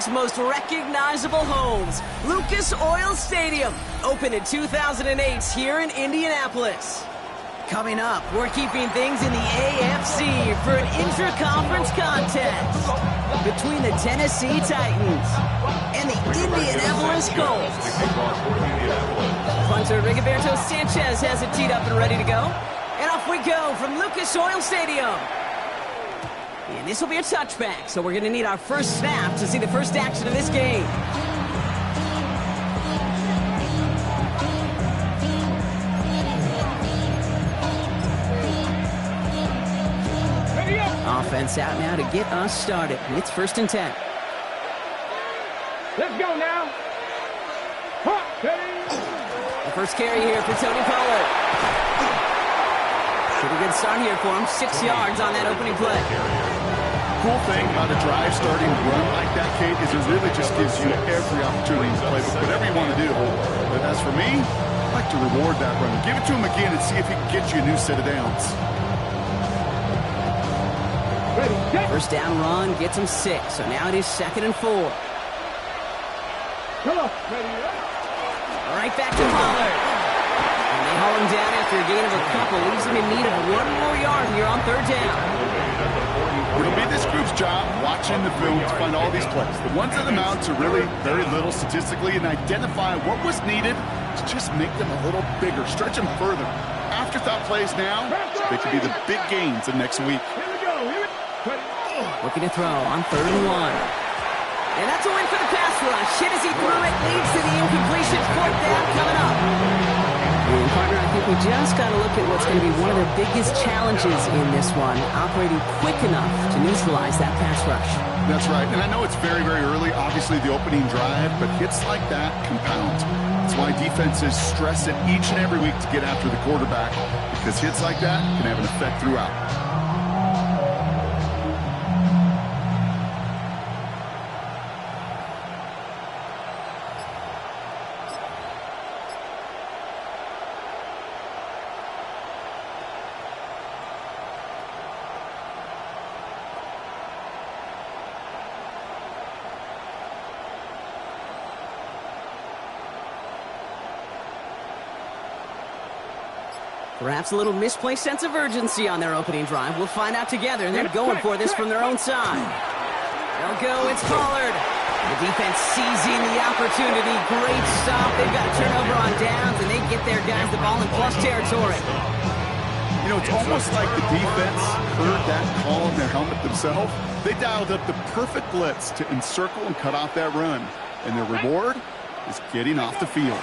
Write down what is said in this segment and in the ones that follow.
sports most recognizable homes. Lucas Oil Stadium, opened in 2008 here in Indianapolis. Coming up, we're keeping things in the AFC for an intra-conference contest between the Tennessee Titans and the Indianapolis Colts. Punter Rigoberto Sanchez has it teed up and ready to go. And off we go from Lucas Oil Stadium. And this will be a touchback, so we're going to need our first snap to see the first action of this game. Offense out now to get us started. It's 1st and 10. Let's go now. The first carry here for Tony Pollard. Pretty good start here for him. 6 yards on that opening play. Cool thing about a drive starting run like that, Kate, is it really just gives you every opportunity to play with whatever you want to do. But as for me, I like to reward that run. Give it to him again and see if he can get you a new set of downs. First down run gets him 6, so now it is 2nd and 4. Right back to Pollard. And they haul him down after a gain of a couple. Leaves him in need of 1 more yard here on 3rd down. It'll be this group's job watching the film to find all these plays. The ones that amount to really very little statistically, and identify what was needed to just make them a little bigger, stretch them further. Afterthought plays now, they could be the big gains of next week. Looking to throw on 3rd and 1. And that's a win for the pass rush. Hit as he threw it, leads to the incompletion. 4th down coming up. And partner, I think we just got to look at what's going to be one of the biggest challenges in this one, operating quick enough to neutralize that pass rush. That's right, and I know it's very, very early, obviously the opening drive, but hits like that compound. That's why defenses stress it each and every week to get after the quarterback, because hits like that can have an effect throughout. Perhaps a little misplaced sense of urgency on their opening drive. We'll find out together, and they're going for this from their own side. They'll go, it's Pollard. The defense seizing the opportunity. Great stop. They've got a turnover on downs, and they get their guys the ball in plus territory. You know, it's almost like the defense heard that call in their helmet themselves. They dialed up the perfect blitz to encircle and cut off that run. And their reward is getting off the field.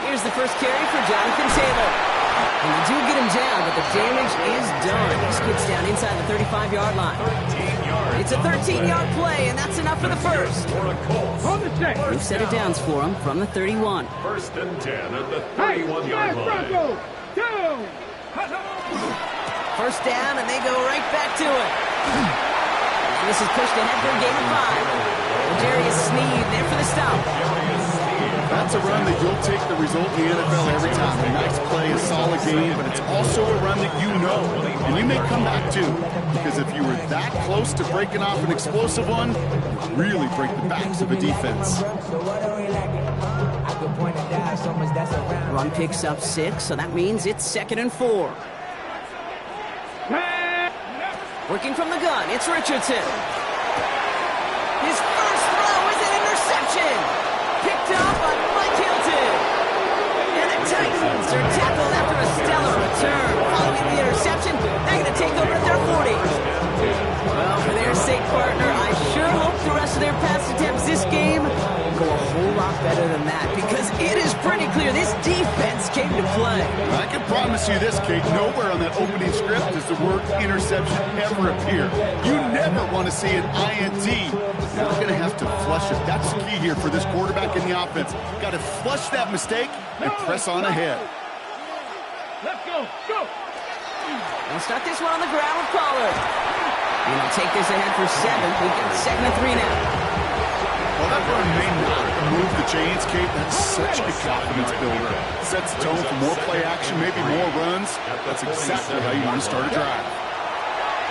Here's the first carry for Jonathan Taylor. And they do get him down, but the damage is done. He skids down inside the 35-yard line. It's a 13-yard play, and that's enough for the first. We've set it downs for him from the 31. 1st and 10 at the 31-yard line. First down, and they go right back to it. And this is pushed ahead for a gain of 5. Darius Sneed there for the stop. That's a run that you'll take the result in the NFL every time. A nice play, a solid game, but it's also a run that you know, and you may come back to, because if you were that close to breaking off an explosive one, you really break the backs of a defense. Run picks up 6, so that means it's 2nd and 4. Working from the gun, it's Richardson. His first throw is an interception. Picked up on Mike Hilton. And the Titans are tackled after a stellar return. Following the interception, they're going to take over at their 40. Well, for their sake, partner, I sure hope the rest of their pass attempts this game go a whole lot better than that, because it is pretty clear this defense came to play. I can promise you this, Kate, nowhere on that opening script does the word interception ever appear. You never want to see an INT. You're going to have to flush it. That's the key here for this quarterback in the offense. Got to flush that mistake and press on ahead. Let's go. Go. We'll start this one on the ground with Pollard. And he'll take this ahead for 7. We get 2nd and 3 now. Well, that run may not move the chains, Kate. That's such a confidence builder. Sets the tone for more play action, maybe more runs. That's exactly how you want to start a drive.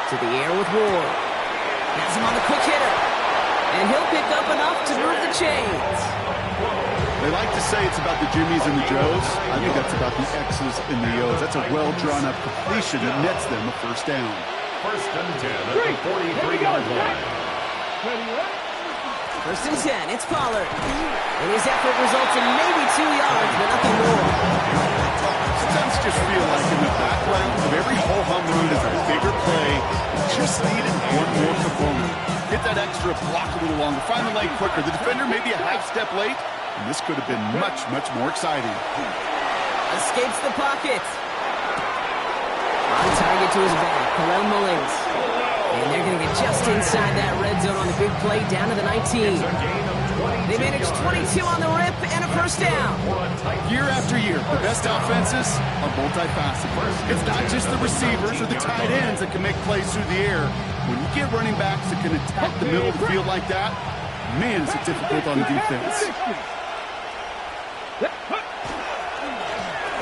To the air with Ward. Has him on the quick hitter. And he'll pick up enough to move the chains. They like to say it's about the Jimmies and the Joes. I think that's about the X's and the O's. That's a well-drawn-up completion that nets them a first down. First and 10 at the 43-yard line. First and 10, it's Pollard. And his effort results in maybe 2 yards, but nothing more. Sometimes you just feel like in the background of every ho-hum run is a bigger play. Just needed one more component. Get that extra block a little longer. Find the lane quicker. The defender maybe a half step late. And this could have been much, much more exciting. Escapes the pocket. On target to his back, Khalil Mullings. And they're going to get just inside that red zone on the big play, down to the 19. They managed 22 on the rip and a first down. Year after year, the best offenses are multifaceted. It's not just the receivers or the tight ends that can make plays through the air. When you get running backs that can attack the middle of the field like that, man, is it difficult on the defense.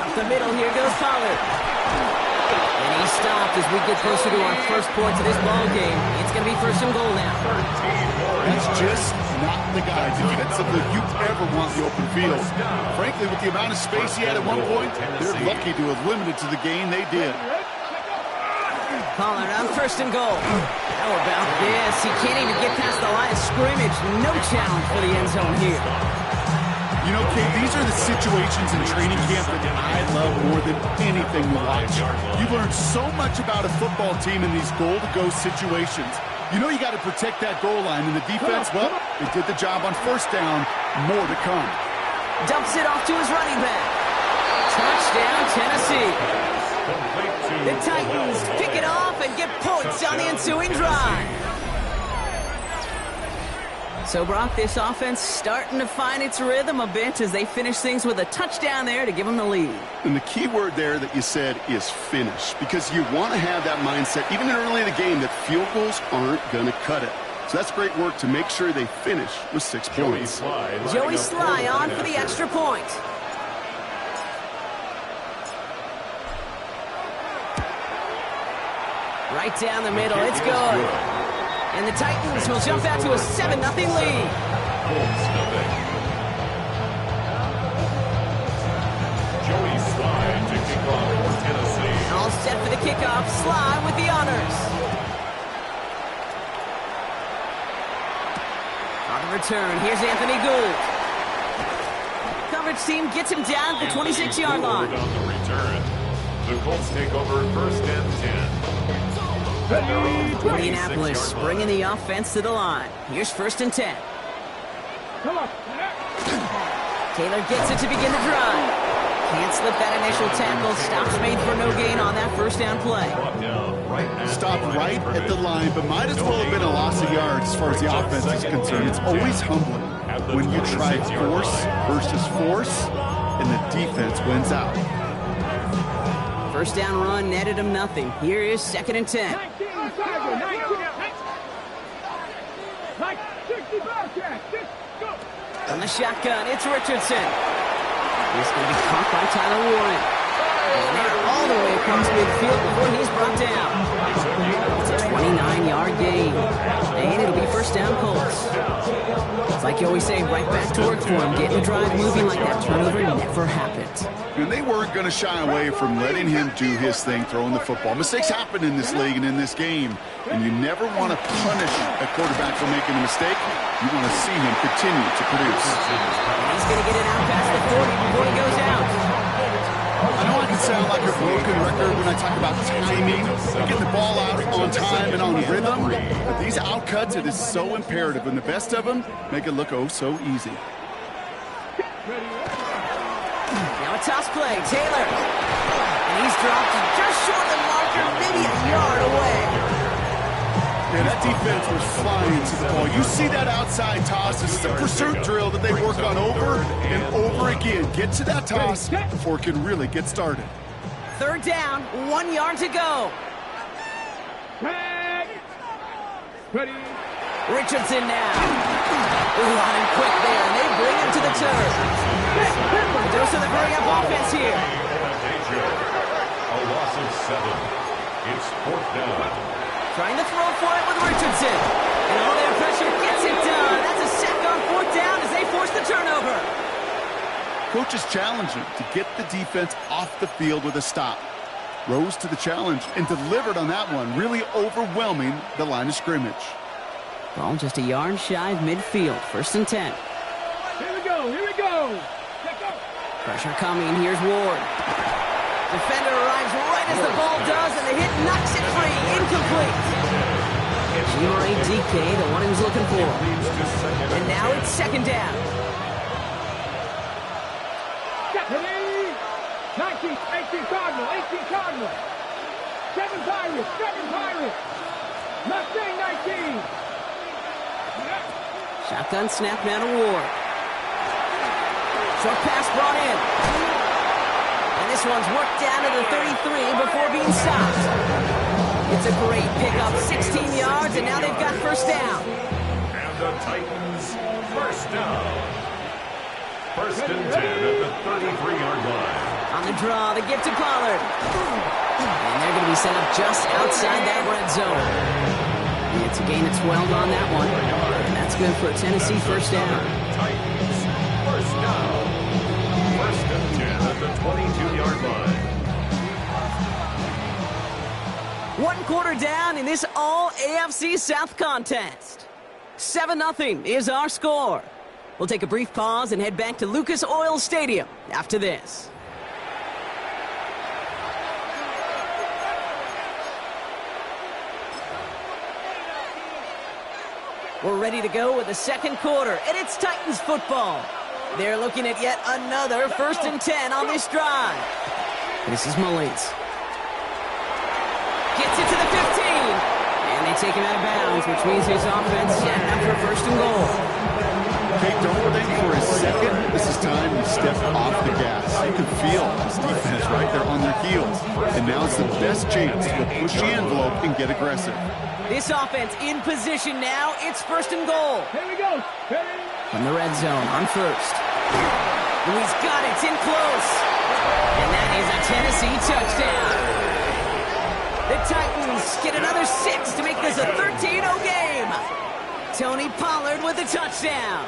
Up the middle, here goes Pollard. And he stopped as we get closer to our first points of this ball game. It's going to be first and goal now. He's just not the guy defensively you ever want the open field. Frankly, with the amount of space he had at one point, they're lucky to have limited to the gain they did. Pollard on first and goal. How about this? He can't even get past the line of scrimmage. No challenge for the end zone here. You know, Kate, these are the situations in training camp that I love more than anything to watch. You've learned so much about a football team in these goal-to-go situations. You know you got to protect that goal line, and the defense, well, they did the job on first down. More to come. Dumps it off to his running back. Touchdown, Tennessee. The Titans pick it off and get points on the ensuing drive. So, Brock, this offense starting to find its rhythm a bit as they finish things with a touchdown there to give them the lead. And the key word there that you said is finish, because you want to have that mindset, even early in the game, that field goals aren't going to cut it. So that's great work to make sure they finish with 6 points. Joey Sly on for the extra point. Right down the middle, it's good. And the Titans will jump out to a 7-0 lead. Joey Sly to kick off for Tennessee. All set for the kickoff. Sly with the honors. On the return, here's Anthony Gould. Coverage team gets him down at the 26-yard line. On the return, the Colts take over first and 10. Indianapolis bringing the offense to the line. Here's first and 10. Taylor gets it to begin the drive. Can't slip that initial tackle. Stops made for no gain on that first down play. Stopped right at the line, but might as well have been a loss of yards as far as the offense is concerned. It's always humbling when you try force versus force, and the defense wins out. First down run netted him nothing. Here is second and 10. On the shotgun, it's Richardson. He's going to be caught by Tyler Warren. And they're all the way across midfield before he's brought down. It's a 29-yard gain. And it'll be first down Colts. It's like you always say, right back to work for him. Getting the drive moving like that turnover never happened. And they weren't going to shy away from letting him do his thing, throwing the football. Mistakes happen in this league and in this game. And you never want to punish a quarterback for making a mistake. You want to see him continue to produce. He's going to get it out past the 40 before he goes out. I know I can sound like a broken record when I talk about timing, getting the ball out on time and on rhythm, but these outcuts, it is so imperative, and the best of them make it look oh so easy. Now a toss play, Taylor. And he's dropped just short of the marker, maybe a yard away. Yeah, that defense was flying to the ball. You see that outside toss. This is a pursuit drill that they work on over and over again. Get to that toss before it can really get started. Third down, 1 yard to go. Richardson now. Running quick there, and they bring him to the turf. The dose of the bring up offense here. A loss of 7. It's fourth down. Trying to throw for it with Richardson. And all their pressure gets it done. That's a sack on 4th down as they force the turnover. Coach is challenging to get the defense off the field with a stop. Rose to the challenge and delivered on that one, really overwhelming the line of scrimmage. Ball just a yard shy of midfield. 1st and 10. Here we go, here we go. Let's go. Pressure coming. Here's Ward. Defender arrives right as the ball does, and the hit knocks it free. Incomplete. G-Ray DK, the one he was looking for. And now it's 2nd down. 19, 18 Cardinal, 18 Cardinal. 7 Pirates, 7 Pirates. Mustang 19. Shotgun snap now to Ward. Short pass brought in. And this one's worked down to the 33 before being stopped. It's a great pickup, 16 yards, and now they've got 1st down. And the Titans, 1st down. 1st and 10 at the 33-yard line. On the draw, they give to Pollard. And they're going to be set up just outside that red zone. It's a gain of 12 on that one. And that's good for a Tennessee 1st down. Titans, 1st down. 1st and 10 at the 22-yard line. 1 quarter down in this all-AFC South contest. 7-0 is our score. We'll take a brief pause and head back to Lucas Oil Stadium after this. We're ready to go with the 2nd quarter, and it's Titans football. They're looking at yet another 1st and 10 on this drive. This is Mullins. Gets it to the 15. And they take him out of bounds, which means his offense setting up for 1st and goal. Okay, don't think for a second. This is time to step off the gas. You can feel this defense right there on their heels. And now it's the best chance to push the envelope and get aggressive. This offense in position now. It's 1st and goal. Here we go. Ready? From the red zone on 1st. He's got it. It's in close. And that is a Tennessee touchdown. The Titans get another 6 to make this a 13-0 game. Tony Pollard with a touchdown.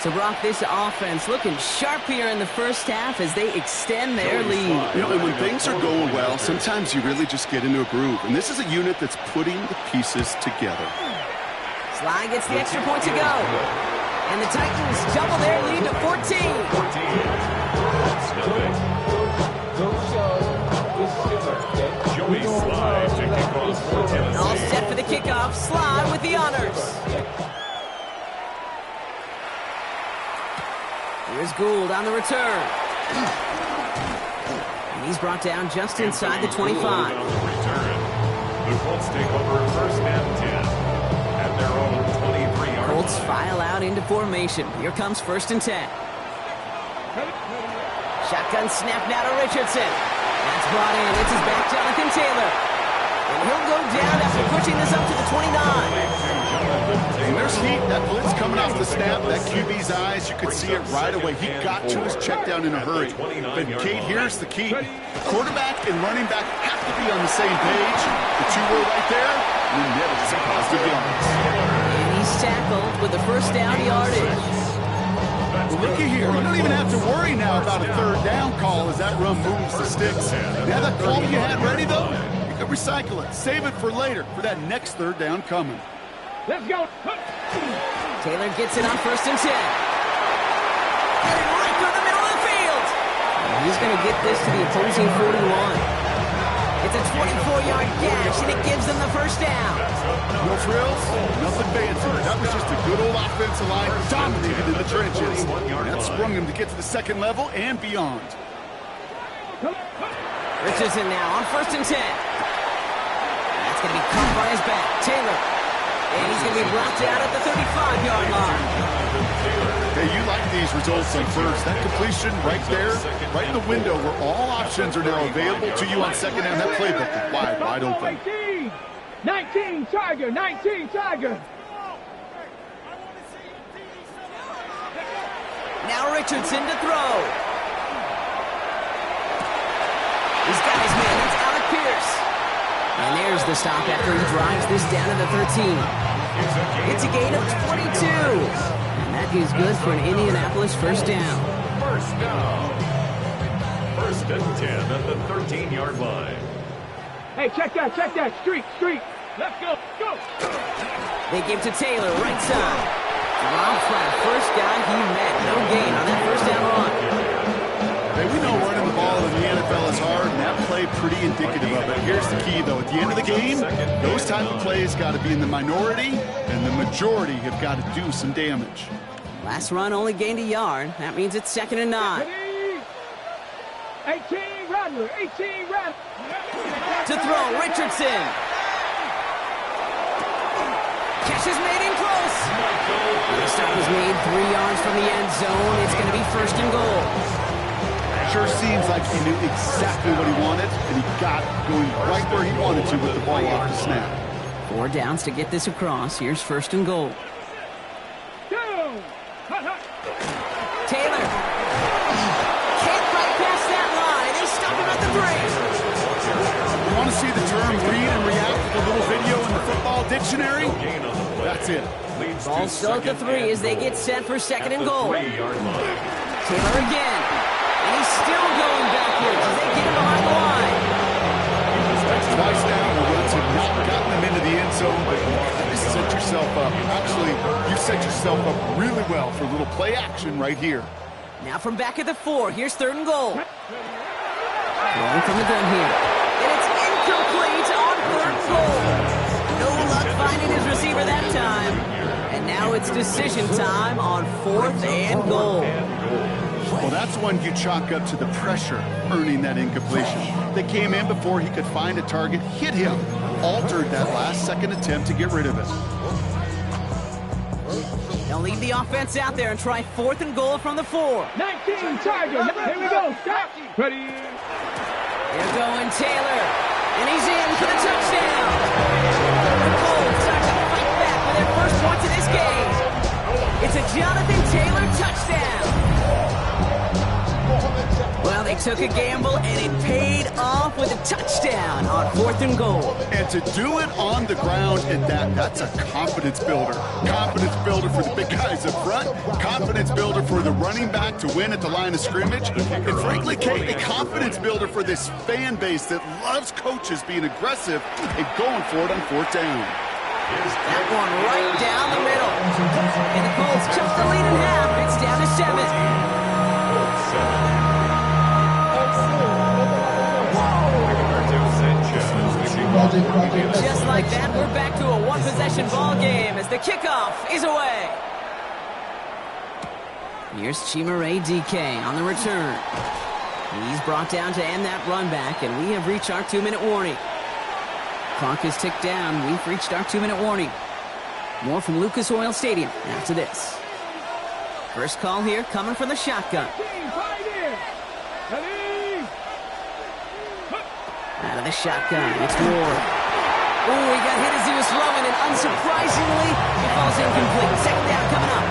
So, Brock, this offense looking sharp here in the 1st half as they extend their lead. You know, and when things are going well, sometimes you really just get into a groove. And this is a unit that's putting the pieces together. Sly gets the extra point to go. And the Titans double their lead to 14. Joey Sly to kick off for Tennessee. All set for the kickoff. Sly with the honors. Here's Gould on the return. And he's brought down just inside the 25. The Colts take over 1st and 10 at their own 23-yard line. Colts file out into formation. Here comes 1st and 10. Shotgun snap now to Richardson. That's brought in. This is back Jonathan Taylor. And he'll go down after pushing this up to the 29. And there's heat. That blitz coming off the snap. That QB's eyes, you could see it right away. He got to his check down in a hurry. But Kate, here's the key. Quarterback and running back have to be on the same page. The 2 were right there. And then net is some positive yards. And he's tackled with the 1st down yardage. Well, looky here. You don't even have to worry now about a 3rd down call as that run moves the sticks. Now that call you had ready, though, you can recycle it. Save it for later for that next 3rd down coming. Let's go. Taylor gets it on 1st and 10. Headed right through the middle of the field. And he's going to get this to the opposing 41. It's a 24-yard gash, and it gives them the 1st down. No frills, nothing fancy. That was just a good old offensive line dominated in the trenches. And that sprung him to get to the 2nd level and beyond. Richardson now on 1st and 10. That's going to be caught by his back. Taylor. And he's going to be brought down at the 35-yard line. Hey, you like these results on 1st. That completion right there, right in the window where all options are now available to you on 2nd down. That playbook is wide open. 19, Tiger, 19, Tiger. Now Richardson to throw. He's got his man. It's Alec Pierce. the stop after he drives this down to the 13. It's a gain of 22. And that is good for an Indianapolis first down. First down. First and 10 at the 13-yard line. Hey, check that, streak. Let's go, go. They give to Taylor, right side. Dropped by the first guy he met. No gain on that first down run. Hey, we know running the ball in the NFL is hard, and that play pretty indicative of it. Here's the key, though. At the end of the game, those type of plays got to be in the minority, and the majority have got to do some damage. Last run only gained a yard. That means it's 2nd and 9. 18 Rattler. To throw, Richardson. Catch is made in close. The stop is made 3 yards from the end zone. It's going to be 1st and goal. Sure seems like he knew exactly what he wanted, and he got going right where he wanted to with the ball off the snap. 4 downs to get this across. Here's 1st and goal. Taylor. Can't fight past that line. They stop him at the 3. You want to see the term read and react with a little video in the football dictionary? That's it. Ball still at the 3 as they get set for 2nd and goal. 3-yard line. Taylor again. And he's still going backwards as they get him behind the line. That's twice now. The runs have not gotten them into the end zone, but you set yourself up. Actually, you set yourself up really well for a little play action right here. Now from back at the 4, here's 3rd and goal. Throwing from the gun here. And it's incomplete on 3rd and goal. No luck finding his receiver that time. And now it's decision time on 4th and goal. Well, that's one you chalk up to the pressure earning that incompletion. They came in before he could find a target, hit him, altered that last-second attempt to get rid of it. They'll leave the offense out there and try 4th and goal from the 4. 19 Tiger. Here we go. Stop. Ready. They're going Taylor. And he's in for the touchdown. The Colts start to fight back for their first points of this game. It's a Jonathan Taylor touchdown. Well, they took a gamble, and it paid off with a touchdown on 4th and goal. And to do it on the ground at that's a confidence builder. Confidence builder for the big guys up front. Confidence builder for the running back to win at the line of scrimmage. And frankly, Kate, a confidence builder for this fan base that loves coaches being aggressive and going for it on 4th down. That one right down the middle. And the Colts cut the lead in half. It's down to 7. Just like that, we're back to a one-possession ball game as the kickoff is away. Here's Chimere DK on the return. He's brought down to end that run back, and we have reached our 2-minute warning. Clock is ticked down. We've reached our 2-minute warning. More from Lucas Oil Stadium after this. First call here coming from the shotgun. Out of the shotgun, it's Ward. Oh, he got hit as he was throwing, and unsurprisingly, it falls incomplete. 2nd down coming up.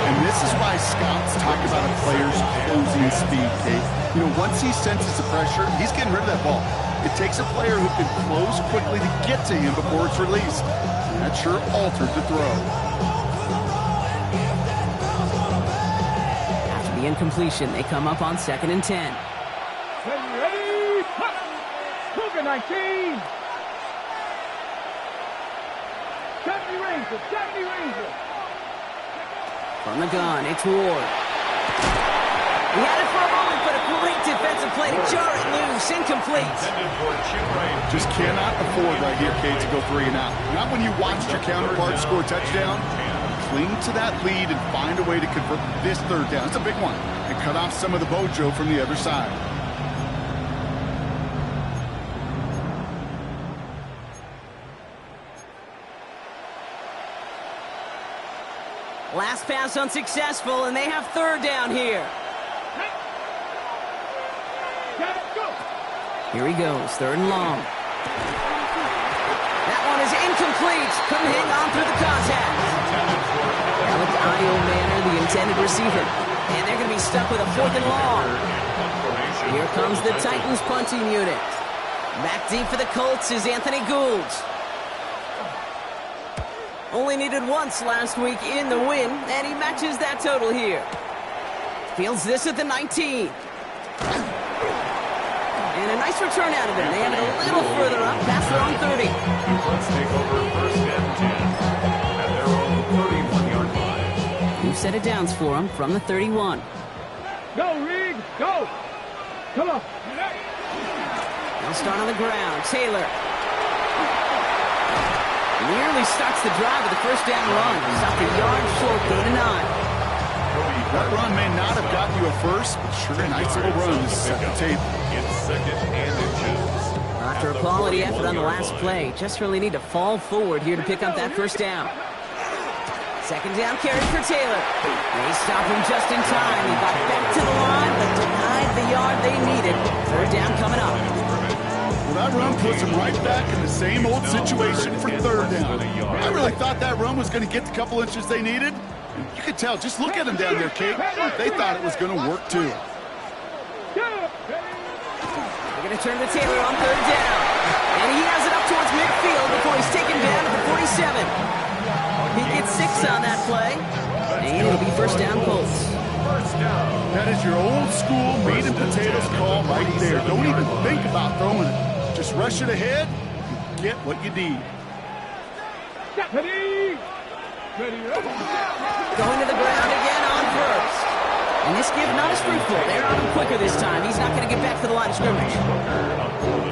And this is why scouts talk about a player's closing speed, Kate. You know, once he senses the pressure, he's getting rid of that ball. It takes a player who can close quickly to get to him before it's released. And that sure altered the throw. After the incompletion, they come up on 2nd and 10. Ready? Cougar 19. 70 Rangers. From the gun, it's Ward. He had it for a moment, but a great defensive play to jar it loose. Incomplete. Just cannot afford right here, Kate, to go 3 and out. Not when you watched your counterpart score a touchdown. Cling to that lead and find a way to convert this 3rd down. It's a big one. And cut off some of the mojo from the other side. Last pass unsuccessful, and they have 3rd down here. Here he goes, 3rd and long. That one is incomplete. Couldn't hang on through the contact. Alec Manor, the intended receiver. And they're going to be stuck with a 4th and long. Here comes the Titans punting unit. Back deep for the Colts is Anthony Gould. Only needed once last week in the win, and he matches that total here. Fields this at the 19. And a nice return out of him. They have it a little further up, past their own 30. Let's take over first and 10 at their own 31-yard line. New set of downs for him from the 31. Go, Reed, go. Come on. They'll start on the ground. Taylor. Nearly starts the drive with the first down run. Stopped a yard short, go to 9. That run may not have gotten you a first, but sure a nice little run to set the table. It's second and inches. After a quality effort on the last play, just really need to fall forward here to pick up that first down. Second down carry for Taylor. They stop him just in time. He got back to the line, but denied the yard they needed. Third down coming up. Well, that run puts him right back in the same old situation for third down. I really thought that run was going to get the couple inches they needed. You could tell, just look at them down there, Kate. They thought it was going to work, too. They're going to turn to Taylor on third down. And he has it up towards midfield before he's taken down at the 47. He gets 6 on that play. And it'll be first down Colts. That is your old school meat and potatoes call right there. Don't even think about throwing it. Just rush it ahead and get what you need. Going to the ground again on first. And this give not as fruitful. They're on him quicker this time. He's not going to get back to the line of scrimmage.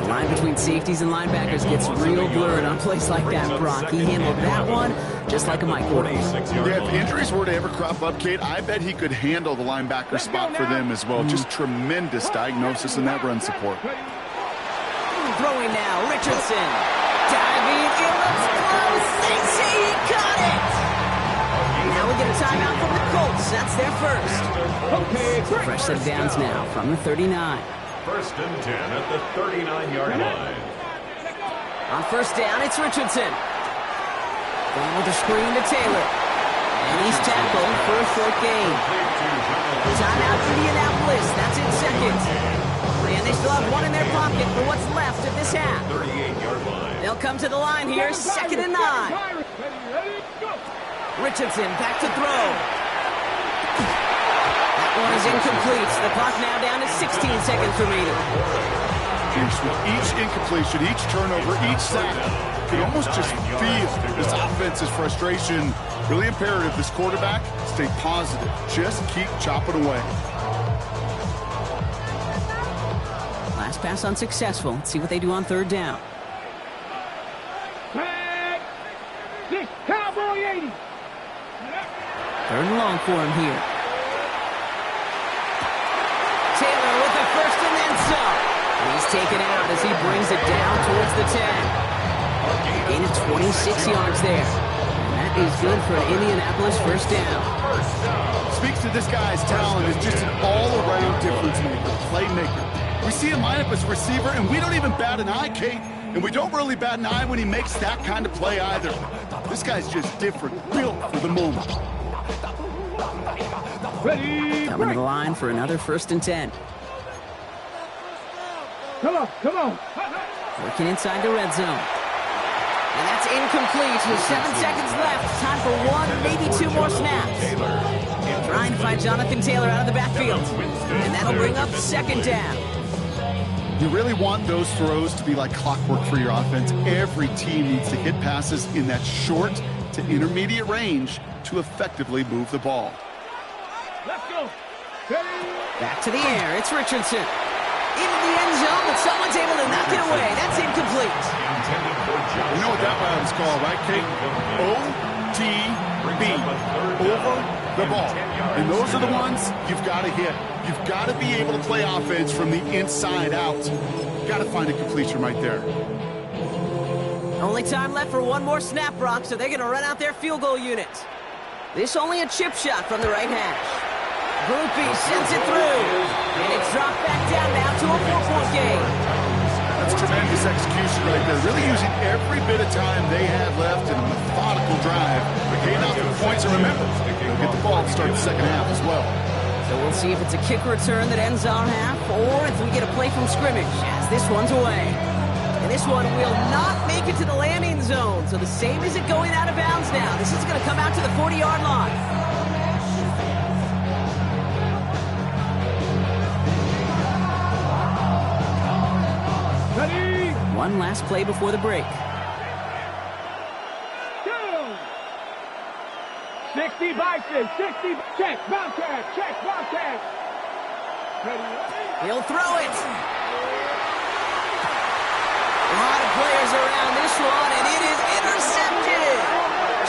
The line between safeties and linebackers gets real blurred on plays like that, Brock. He handled that one just like a microwave. Yeah, if injuries were to ever crop up, Kate, I bet he could handle the linebacker spot for them as well. Just tremendous diagnosis in that run support. Throwing now, Richardson. Diving in, let's close. They say he caught it. Now we get a timeout from the Colts. That's their first. Fresh set of downs now from the 39. First and 10 at the 39-yard line. On first down, it's Richardson. Going with the screen to Taylor. And he's tackled for a short gain. Timeout Indianapolis. That's in second. And they still have one in their pocket for what's left of this half. 38-yard line. They'll come to the line here, second and 9. Richardson back to throw. That one is incomplete. The clock now down to 16 seconds remaining. With each incompletion, each turnover, each sack, you can almost just feel this offense's frustration. Really imperative, this quarterback, stay positive. Just keep chopping away. Last pass unsuccessful. Let's see what they do on third down. Cowboy 80. Third and long for him here. Taylor with the first and then some. He's taken out as he brings it down towards the 10. Gain of 26 yards there. And that is good for an Indianapolis first down. Speaks to this guy's talent as just an all-around difference maker, playmaker. We see him line up as a receiver, and we don't even bat an eye, Kate. And we don't really bat an eye when he makes that kind of play either. This guy's just different, built for the moment. Coming to the line for another first and 10. Come on, come on. Working inside the red zone. And that's incomplete. With 7 seconds left. Time for one, maybe 2 more snaps. Trying to find Jonathan Taylor out of the backfield. And that'll bring up second down. You really want those throws to be like clockwork for your offense. Every team needs to hit passes in that short to intermediate range to effectively move the ball. Let's go. Back to the air. It's Richardson. Into the end zone, but someone's able to knock it away. That's incomplete. You know what that round is called, right, Kate? OTB. Over the ball. And those are the ones you've got to hit. You've got to be able to play offense from the inside out. Got to find a completion right there. Only time left for one more snap, Brock, so they're going to run out their field goal unit. This only a chip shot from the right hash. Groupie sends it through. And it's dropped back down now to a 4-point game. That's tremendous execution right there. Really using every bit of time they have left in a methodical drive. Paying off the points, and remember, they'll get the ball to start the second half as well. So we'll see if it's a kick return that ends on half, or if we get a play from scrimmage, as this one's away. this one will not make it to the landing zone. So the same as it going out of bounds now. This is going to come out to the 40-yard line. Ready? One last play before the break. 60 Bison, 60, check, Bobcat, check, Bobcat. Ready? He'll throw it. A lot of players around this one, and it is intercepted.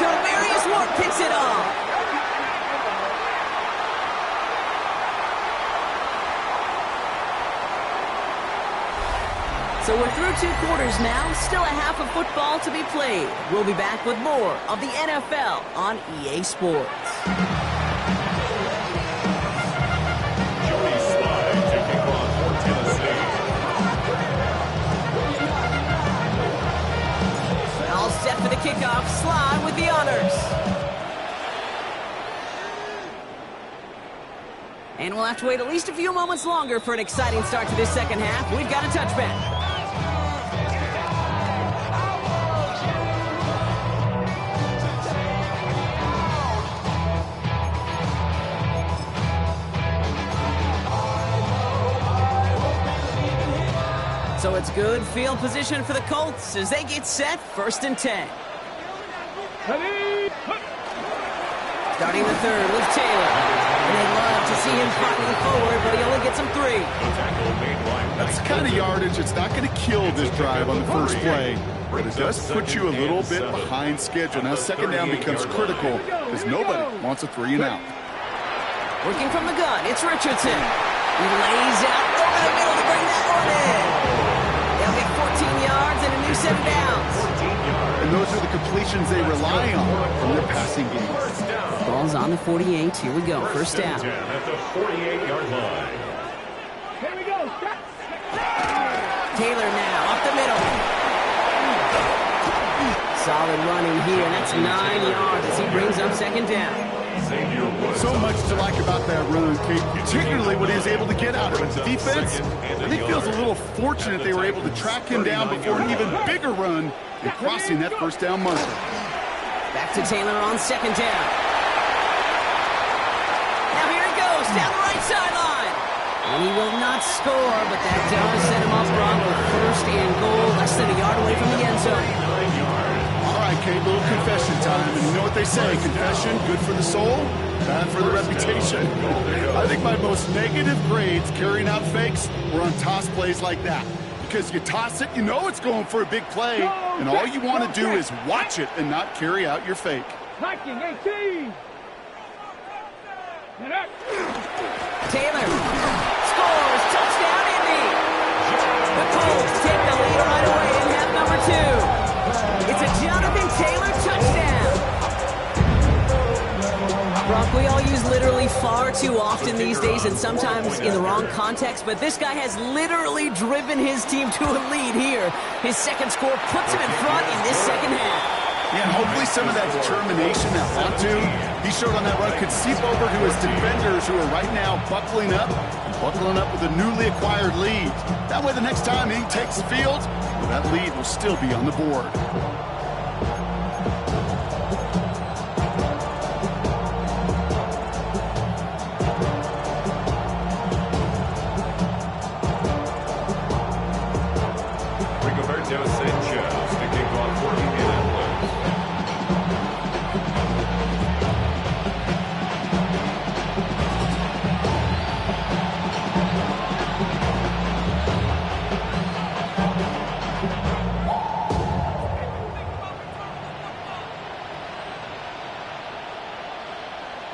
Javarius Ward picks it off. So we're through 2 quarters now, still a half of football to be played. We'll be back with more of the NFL on EA Sports. Joey Slye taking off for Tennessee. All set for the kickoff. Slye with the honors. And we'll have to wait at least a few moments longer for an exciting start to this second half. We've got a touchback. So it's good field position for the Colts as they get set, 1st and 10. Ready? Starting the third with Taylor. And they'd love to see him fighting forward, but he only gets him 3. That's the kind of yardage. It's not going to kill this drive on the first play, but it does put you a little bit behind schedule. Now, second down becomes critical because nobody wants a 3 and out. Working from the gun, it's Richardson. He lays out over the middle to bring that one in. They'll get 14 yards and a new set of downs. And those are the completions they rely on from their passing game. Ball's on the 48. Here we go. First down. At the 48-yard line. Here we go. Taylor now up the middle. Solid running here. That's 9 yards as he brings up second down. So much to like about that run, Kate, particularly what he was able to get out of it. The defense, I think, feels a little fortunate they were able to track him down before an even bigger run and crossing that first down marker. Back to Taylor on second down. Now here he goes down the right sideline. And he will not score, but that does set him up wrong with 1st and goal, less than a yard away from the end zone. All right, Kate, little confession time. And you know what they say, confession, good for the soul, bad for the reputation. I think my most negative grades carrying out fakes were on toss plays like that. Because you toss it, you know it's going for a big play, and all you want to do is watch it and not carry out your fake. Viking 18. Taylor scores, touchdown Indy. The Colts take the lead right away in half number 2. It's a Jonathan Taylor touchdown. Brock, we all use literally far too often these days and sometimes in the wrong context, but this guy has literally driven his team to a lead here. His second score puts him in front in this second half. Yeah, and hopefully some of that determination, that want to, he showed on that run could seep over to his defenders who are right now buckling up with a newly acquired lead. That way the next time he takes the field, well, that lead will still be on the board. Rigoberto Sanchez to kick off for Indianapolis.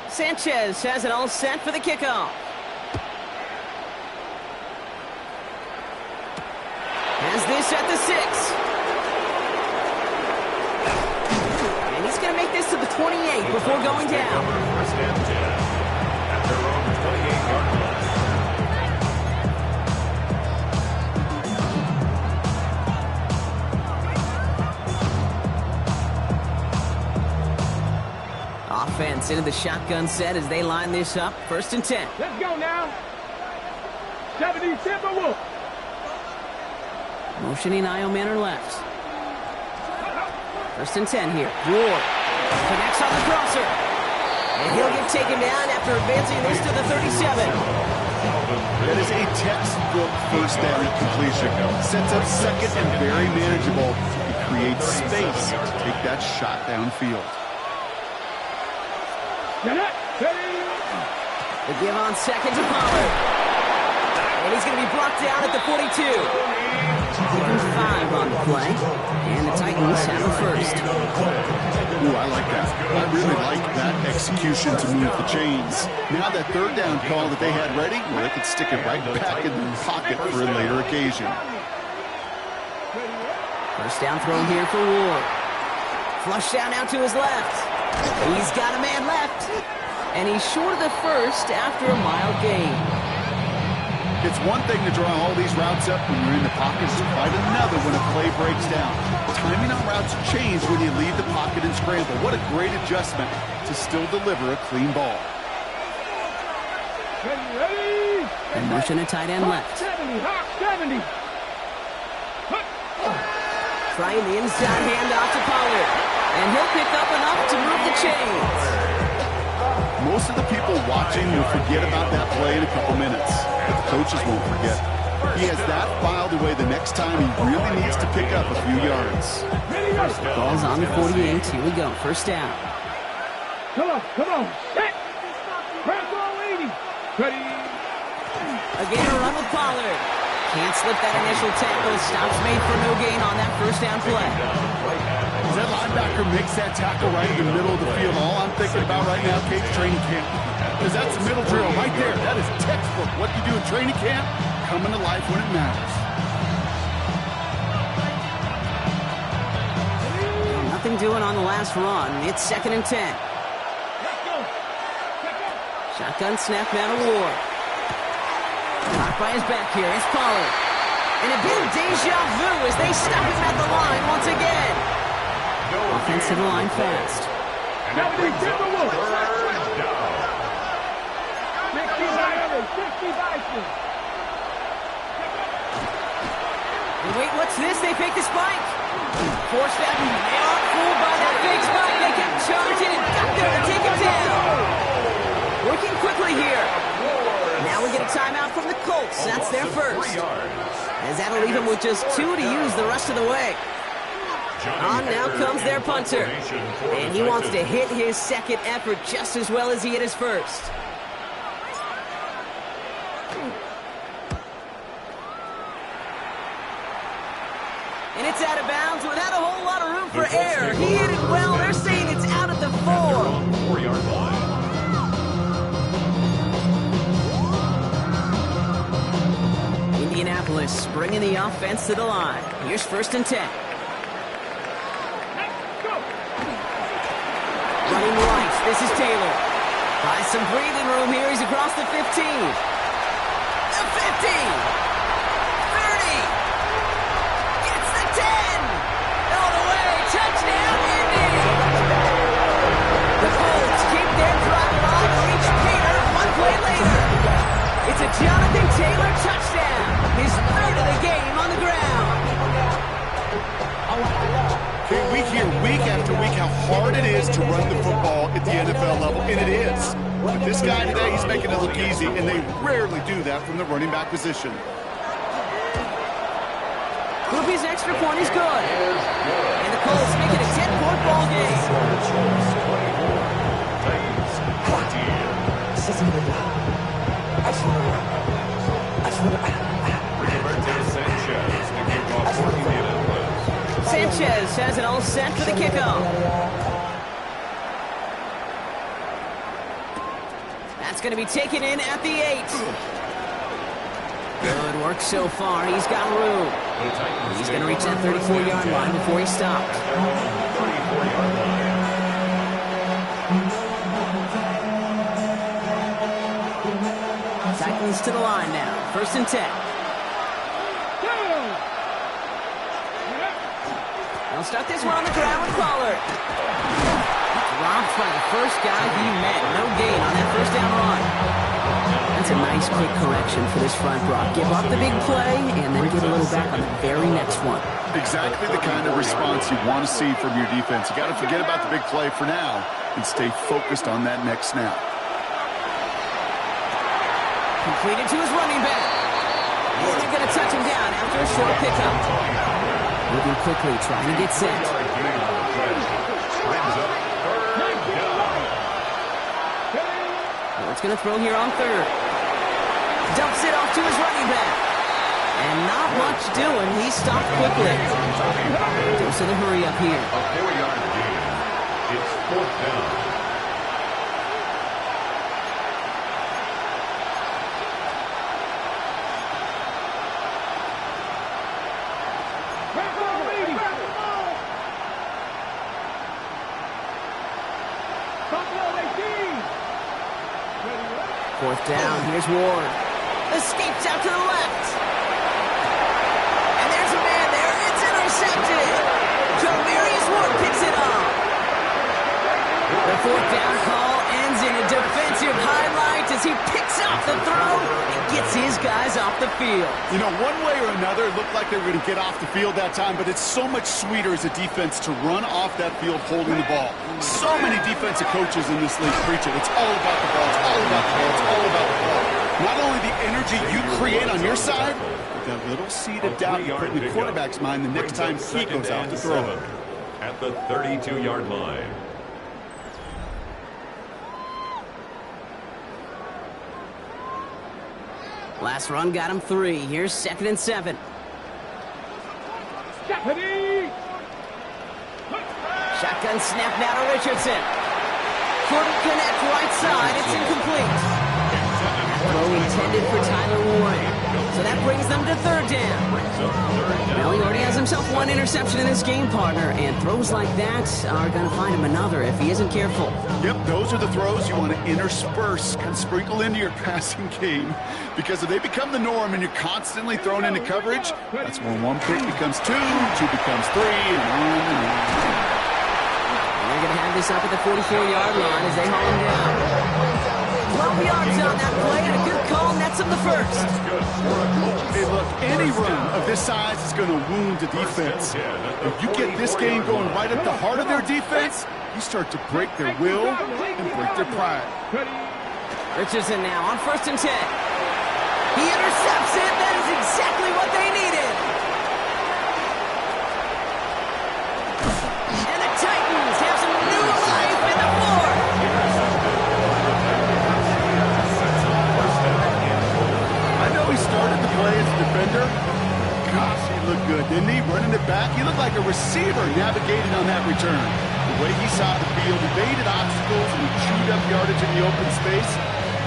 Sanchez has it all set for the kickoff. Has this at the 6. And he's going to make this to the 28 before going down. First and 10 at their own 28-yard line. Offense into the shotgun set as they line this up. 1st and 10. Let's go now. 70 Timberwolves. Motioning Io Manor left. 1st and 10 here. Ward connects on the crosser. And he'll get taken down after advancing this to the 37. That is a textbook first down completion. Sets up second and very manageable. It creates space to take that shot downfield. The give on second to Pollard. And he's going to be brought down at the 42. Given 5 on the play. And the Titans have the first. Ooh, I like that. I really like that execution to move the chains. Now that 3rd down call that they had ready, well, they could stick it right back in their pocket for a later occasion. 1st down throw here for Ward. Flush down out to his left. He's got a man left. And he's short of the first after a mild gain. It's one thing to draw all these routes up when you're in the pocket. It's quite another when a play breaks down. Timing on routes change when you leave the pocket and scramble. What a great adjustment to still deliver a clean ball. And motion a tight end left. 70. Trying the inside handoff to Pollard. And he'll pick up enough to move the chains. Most of the people watching will forget about that play in a couple minutes, but the coaches won't forget. He has that filed away the next time he really needs to pick up a few yards. Ball's on the 48. Here we go. 1st down. Come on. Set. Press all 80. Ready. Again, a run with Pollard. Can't slip that initial tackle. Stops made for no gain on that 1st down play. As that linebacker makes that tackle right in the middle of the field, all I'm thinking about right now, Kate's training camp. Because that's a middle drill right there. That is textbook. What you do in training camp, coming to life when it matters. Nothing doing on the last run. It's 2nd and 10. Shotgun snap now to Ward. Caught by his back here. It's Pollard. And a bit of deja vu as they stop him at the line once again. Offensive line fast. And that brings up 3rd down. 60 Bison. And wait, what's this? They fake the spike. Force that. They aren't fooled by that fake spike. They kept charging and got there to take him down. Working quickly here. Now we get a timeout from the Colts. That's their first. As that'll leave him with just 2 to use the rest of the way. On now comes their punter. And he wants to hit his second effort just as well as he hit his first. And it's out of bounds without a whole lot of room for error. He hit it well. They're saying it's out at the 4. 4-yard line. Indianapolis bringing the offense to the line. Here's 1st and 10. Running right, this is Taylor. Buys some breathing room here, he's across the 15. The 50! 30! Gets the 10! All the way, touchdown, Indy! The Colts keep their drive alive and reach Taylor 1 play later. It's a Jonathan Taylor touchdown, his 3rd of the game on the ground. We hear week after week how hard it is to run the football at the NFL level, and it is. But this guy today, he's making it look easy, and they rarely do that from the running back position. Ruby's extra point is good. And the Colts make it a 10-point ball game. Sanchez has it all set for the kickoff. That's going to be taken in at the 8. Good work so far. He's got room. He's going to reach that 34-yard line before he stopped. 34-yard line. Titans to the line now. 1st and 10. They'll start this one on the ground with Pollard. Dropped by the first guy he met. No gain on that 1st down run. That's a nice quick correction for this front, Brock. Give up the big play and then get a little back on the very next one. Exactly the kind of response you want to see from your defense. You got to forget about the big play for now and stay focused on that next snap. Completed to his running back. And they're going to touch him down after a short pickup. Moving quickly, trying to get set. It's going to throw here on third. Dumps it off to his running back. And not much doing. He stopped quickly. Dose of the hurry up here. A 4-yard gain. It's 4th down. Fourth down, here's Ward. Escapes out to the left. And there's a man there. It's intercepted. Jamarius Ward picks it up. The fourth down call ends in a defensive highlight as he picks off the throw and gets his guys off the field. You know, one way or another, it looked like they were going to get off the field that time, but it's so much sweeter as a defense to run off that field holding the ball. So many defensive coaches in this league preach it. It's all about the ball. It's all about the ball. It's all about the ball. Not only the energy you create on your side, but that little seed of doubt you put in the quarterback's mind the next time he goes out to throw it. At the 32-yard line. Last run got him 3. Here's 2nd and 7. Shotgun snap now to Richardson. Couldn't connect right side. It's incomplete. Throw intended for Tyler Warren. So that brings them to 3rd down. Well, he already has himself 1 interception in this game, partner, and throws like that are going to find him another if he isn't careful. Yep, those are the throws you want to intersperse, kind of sprinkle into your passing game, because if they become the norm and you're constantly thrown into coverage, that's when 1 pick becomes 2, 2 becomes 3, and 1. They're going to have this up at the 44-yard line as they haul him down. 12 yards on that play, and a good call nets him the first. Hey, look, any run of this size is going to wound the defense. If you get this game going right at the heart of their defense, you start to break their will and break their pride. Richardson now on 1st and 10. He intercepts it. That is exactly what they needed. And the Titans have some new life in the 4th. I know he started the play as a defender. Gosh, he looked good, didn't he? Running it back, he looked like a receiver navigating on that return. The way he saw the field, evaded obstacles, and chewed up yardage in the open space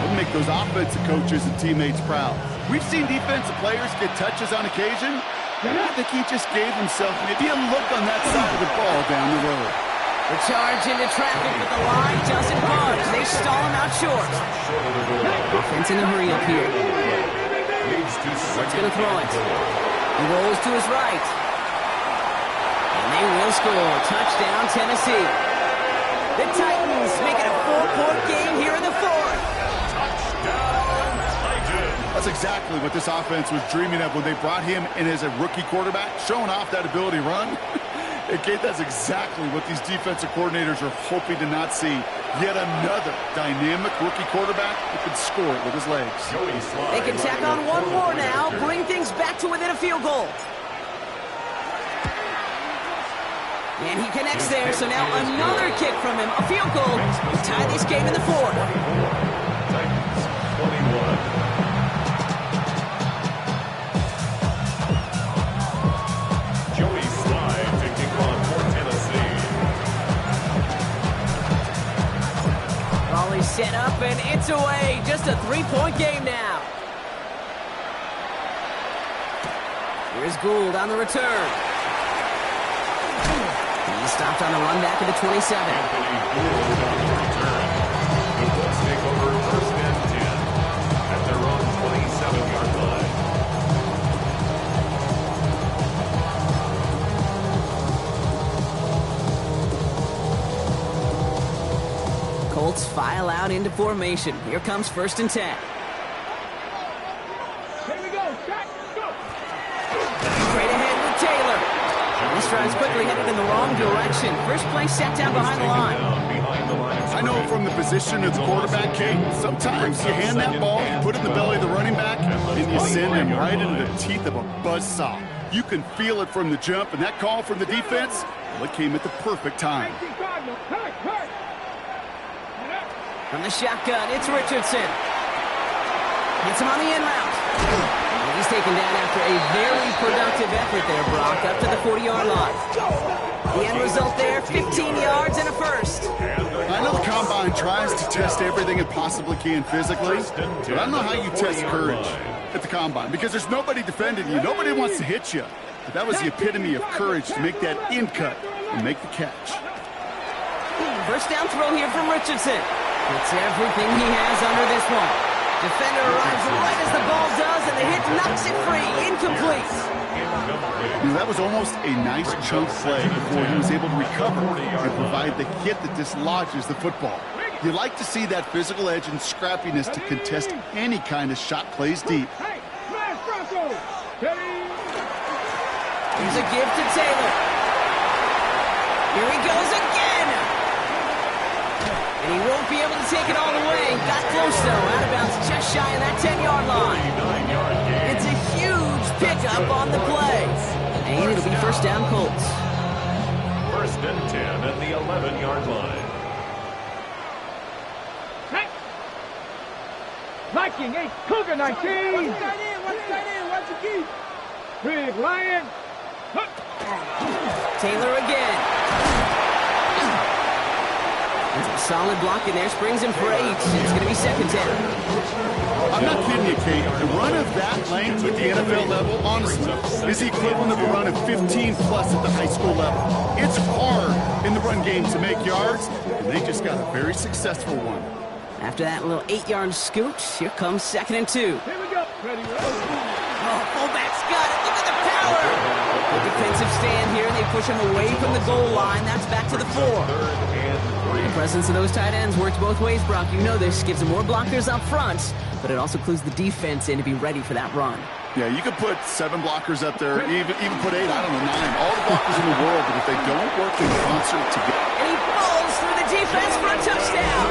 will make those offensive coaches and teammates proud. We've seen defensive players get touches on occasion, and I think he just gave himself maybe a look on that side of the ball down the road. The charge into traffic, but the line doesn't budge. They stall him out short. Offense in a hurry up here. Ward's going to throw it. He rolls to his right. And they will score. Touchdown, Tennessee. The Titans make it a 4-point game here in the 4th. That's exactly what this offense was dreaming of when they brought him in as a rookie quarterback, showing off that ability to run. That's exactly what these defensive coordinators are hoping to not see. Yet another dynamic rookie quarterback who can score it with his legs. They can tack on 1 more now, bring things back to within a field goal. And he connects there, so now another kick from him, a field goal, to tie this game in the 4th. Titans 21. Set up, and it's away. Just a 3-point game now. Here's Gould on the return. He stopped on the run back at the 27. The Colts take over 1st and 10 at their own 27-yard line. Colts file out into formation. Here comes 1st and 10. Set, go. Straight ahead with Taylor. This drive's quickly headed in the wrong direction. First play set down behind the line. I know from the position of the quarterback, Kate, sometimes you hand that ball, you put it in the belly of the running back, and you send him right into the teeth of a buzzsaw. You can feel it from the jump, and that call from the defense, well, it came at the perfect time. 19 Cardinals. Hurt, hurt. From the shotgun, it's Richardson. Gets him on the in route. He's taken down after a very productive effort there, Brock, up to the 40-yard line. The end result there, 15 yards and a first. I know the Combine tries to test everything it possibly can physically, but I don't know how you test courage at the Combine, because there's nobody defending you. Nobody wants to hit you. But that was the epitome of courage to make that in cut and make the catch. First down throw here from Richardson. It's everything he has under this one. Defender arrives right as the ball does, and the hit knocks it free. Incomplete. That was almost a nice chunk play before he was able to recover and provide the hit that dislodges the football. You like to see that physical edge and scrappiness to contest any kind of shot plays deep. Hey, smash Bronco. Ready? Here's a give to Taylor. Here he goes again. And he won't be able to take it all the way. Got close, though. Out of bounds just shy of that 10-yard line. It's a huge pickup on the play. And it'll be first down Colts. First and 10 at the 11-yard line. Hey. Viking 8, Cougar 19. Watch tight end, watch the key. Big Lion. Taylor again. Solid block in there, springs him for 8. It's going to be second down. I'm not kidding you, Kate. The run of that length at the NFL level, honestly, is the equivalent of a run of 15-plus at the high school level. It's hard in the run game to make yards, and they just got a very successful one. After that little 8-yard scoot, here comes second and 2. Here we go. Ready, Oh, fullback's got it. Look at the power. Good defensive stand here, and they push him away from the goal line. That's back to the 4. The presence of those tight ends works both ways, Brock. You know this. Gives them more blockers up front, but it also clues the defense in to be ready for that run. Yeah, you could put 7 blockers up there, even put 8, I don't know, 9. All the blockers in the world, but if they don't work in concert together. And he falls through the defense for a touchdown.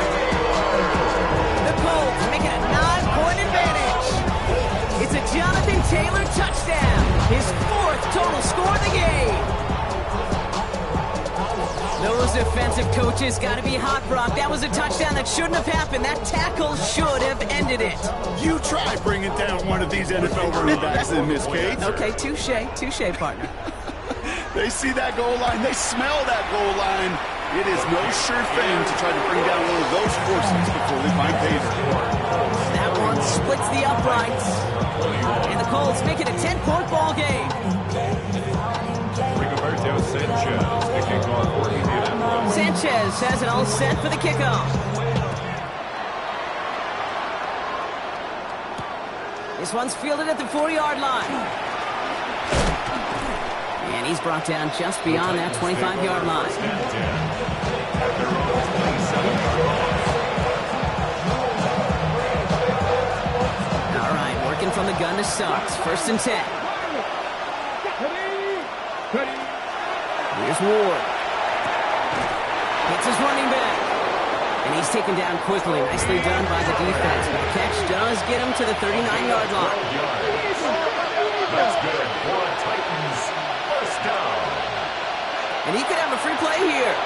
The Colts make it a 9-point advantage. It's a Jonathan Taylor touchdown. His 4th total score of the game. Those defensive coaches got to be hot, Brock. That was a touchdown that shouldn't have happened. That tackle should have ended it. You try bringing down one of these NFL running backs in this case. Okay, touche, partner. They see that goal line. They smell that goal line. It is no sure thing to try to bring down one of those forces before they find Taylor. That one splits the uprights. And the Colts make it a 10-point ball game. Rigoberto Sanchez kicking off for Indianapolis. Sanchez has it all set for the kickoff. This one's fielded at the 40-yard line. And he's brought down just beyond that 25-yard line. All right, working from the gun to start. First and 10. Here's Ward. Hits his running back. And he's taken down quickly. Nicely done by the defense. But the catch does get him to the 39-yard line. That's good for Titans. First down. And he could have a free play here.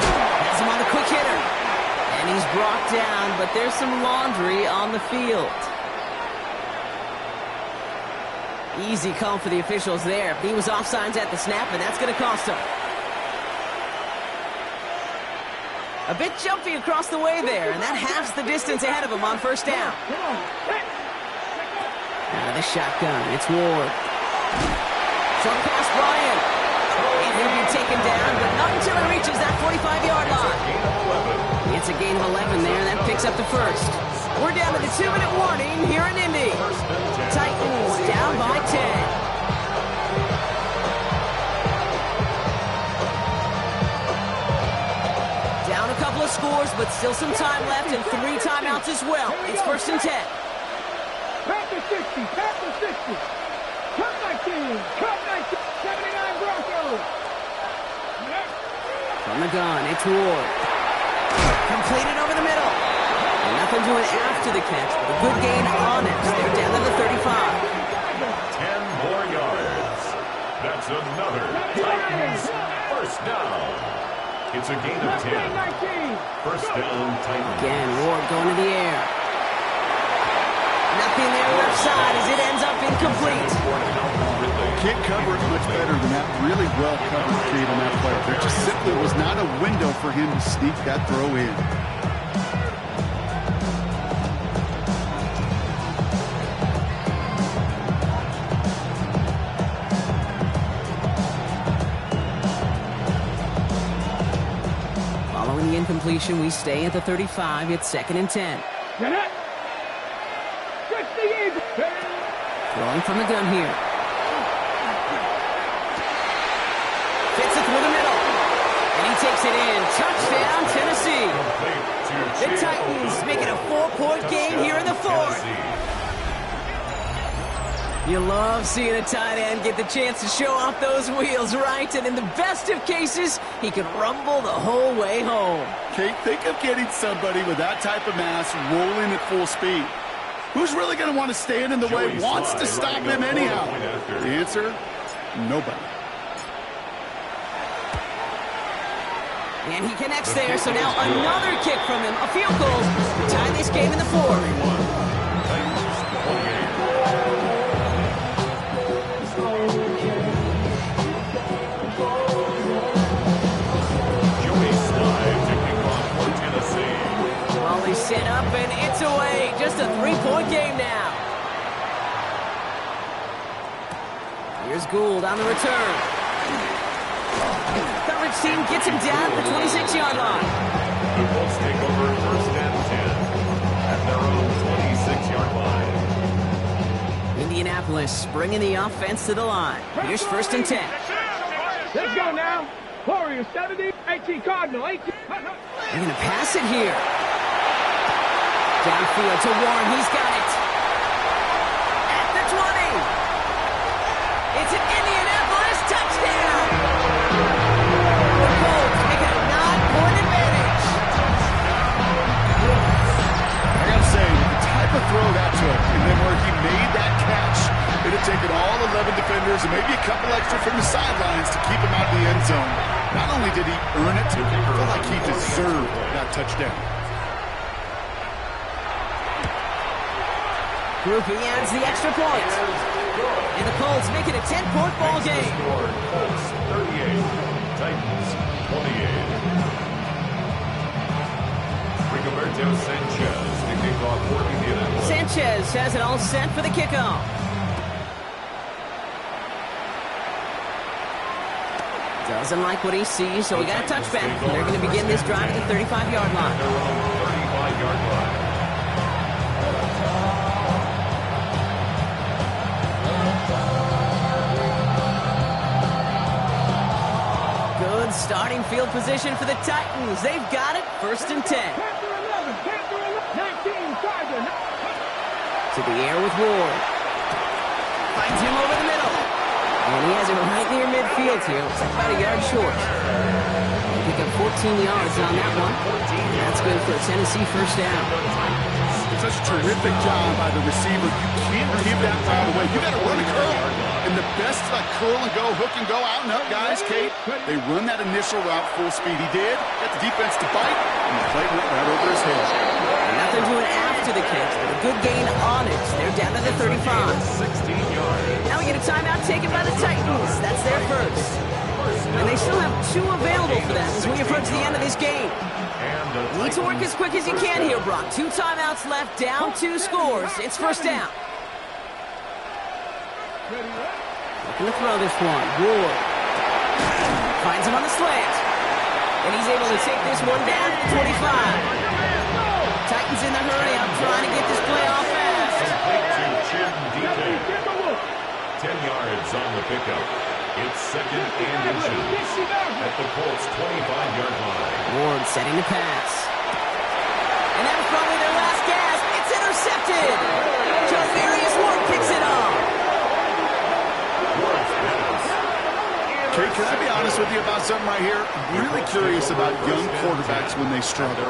Has him on the quick hitter. And he's brought down, but there's some laundry on the field. Easy call for the officials there. He was offsides at the snap, and that's going to cost him. A bit jumpy across the way there, and that halves the distance ahead of him on first down. Now the shotgun. It's Ward. Short pass, Bryant. And he'll be taken down, but not until he reaches that 45-yard line. It's a gain of 11 there, and that picks up the first. We're down to the 2-minute warning here in Indy. Titans down by 10. Down a couple of scores, but still some time left and 3 timeouts as well. It's first and 10. Panther 60, Panther 60. Cut 19, cut 19, 79 Broncos. From the gun, it's Ward. Completed over the middle. And nothing doing after the catch, but a good gain on it. They're down to the 35. 10 more yards. That's another Titans first down. It's a gain of 10. First down, Titans. Again, Ward going to the air. Nothing there left side as it ends up incomplete. Can't cover it much better than that really well covered feed on that play. There just simply was not a window for him to sneak that throw in. Following the incompletion, we stay at the 35. It's 2nd and 10. Get it. Throwing from the gun here. Fits it through the middle. And he takes it in. Touchdown, Tennessee. The Titans make it a 4-point game here in the 4th. You love seeing a tight end get the chance to show off those wheels, right? And in the best of cases, he can rumble the whole way home. Kate, think of getting somebody with that type of mass rolling at full speed. Who's really going to want to stand in the way, wants to stop him anyhow? The answer, nobody. And he connects there, so now another kick from him. A field goal to tie this game in the 4th. Set up and it's away. Just a 3-point game now. Here's Gould on the return. Coverage team gets him down at the 26-yard line. The Colts take over first and 10 at their own 26-yard line. Indianapolis bringing the offense to the line. Here's 1st and 10. Let's go now. Warriors 70, 18 Cardinal, 18. They're going to pass it here. Downfield to Warren. He's got it. At the 20. It's an Indianapolis touchdown. The Colts make it a 9-point advantage. I got to say, the type of throw that took, and then where he made that catch, it had taken all 11 defenders and maybe a couple extra from the sidelines to keep him out of the end zone. Not only did he earn it, I feel like he deserved that touchdown. Groupie adds the extra point. And the Colts make it a 10-point ball game. Colts 38, Titans 28. Rigoberto Sanchez to kick off for Indianapolis. Sanchez has it all set for the kickoff. Doesn't like what he sees, so we got a touchback. They're going to begin this drive at the 35-yard line. Their own 35-yard line. Good starting field position for the Titans. They've got it, 1st and 10. Panther 11, Panther 19, Tiger. To the air with Ward. Finds him over the middle. And he has it right near midfield here. Looks like about a yard short. They pick up 14 yards on that one. That's good for a Tennessee first down. Such a terrific job by the receiver. You can't give that ball away. You got to run a curl. And the best like curl and go, hook and go, out and up, guys. Kate, they run that initial route full speed. He did. Got the defense to bite, and the play went right over his head. Nothing doing after the catch, but a good gain on it. They're down to the 35. 16 yards. Now we get a timeout taken by the Titans. That's their first. And they still have 2 available for them as we approach the end of this game. Need to work as quick as you can here, Brock. 2 timeouts left, down 2 scores. It's first down. Looking to throw this one. Ward finds him on the slant. And he's able to take this one down to the 25. Titans in the hurry up, trying to get this play off fast. Complete to Chin DJ. 10 yards on the pickup. It's 2nd and inches at the Colts 25-yard line. Ward setting the pass. And that was probably their last gasp. It's intercepted. Javarius Ward Hey, can I be honest with you about something right here? I'm really curious about young quarterbacks when they struggle.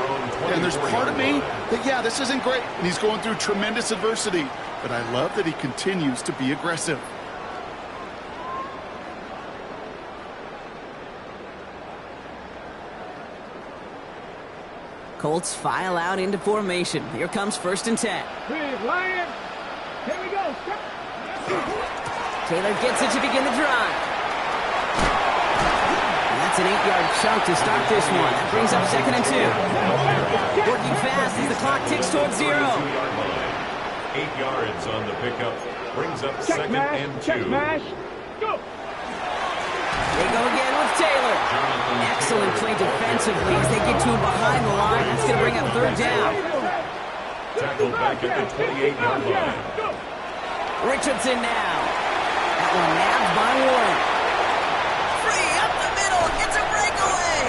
And there's part of me that, yeah, this isn't great, and he's going through tremendous adversity. But I love that he continues to be aggressive. Colts file out into formation. Here comes 1st and 10. Big Lion. Here we go. Taylor gets it to begin the drive. And that's an 8-yard chunk to start this one. That brings up 2nd and 2. Working fast as the clock ticks towards 0. 8 yards on the pickup. Brings up Check 2nd mash. and 2. Check mash. Go. They go again with Taylor. Excellent play defensively as they get to him behind the line. That's going to bring up 3rd down. Tackled back at the 28-yard line. Richardson now. That one nabbed by Warren. Free up the middle. Gets a breakaway.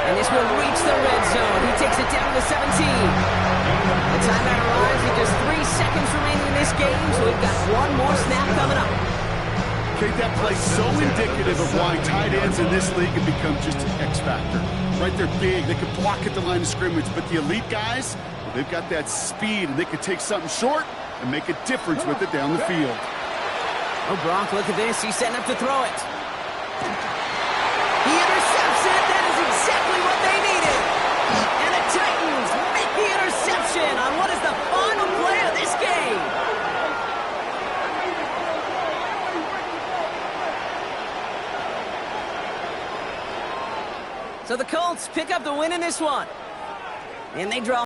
And this will reach the red zone. He takes it down to the 17. The timeout arrives with just 3 seconds remaining in this game, so we've got one more snap coming up. Okay, that play's so indicative of why tight ends in this league have become just an X factor. Right, they're big, they can block at the line of scrimmage, but the elite guys, well, they've got that speed, and they can take something short and make a difference with it down the field. Oh, Brock, look at this. He's setting up to throw it. He intercepts it. That is exactly what they needed. And the Titans make the interception on what is the final play of this game. So the Colts pick up the win in this one. And they draw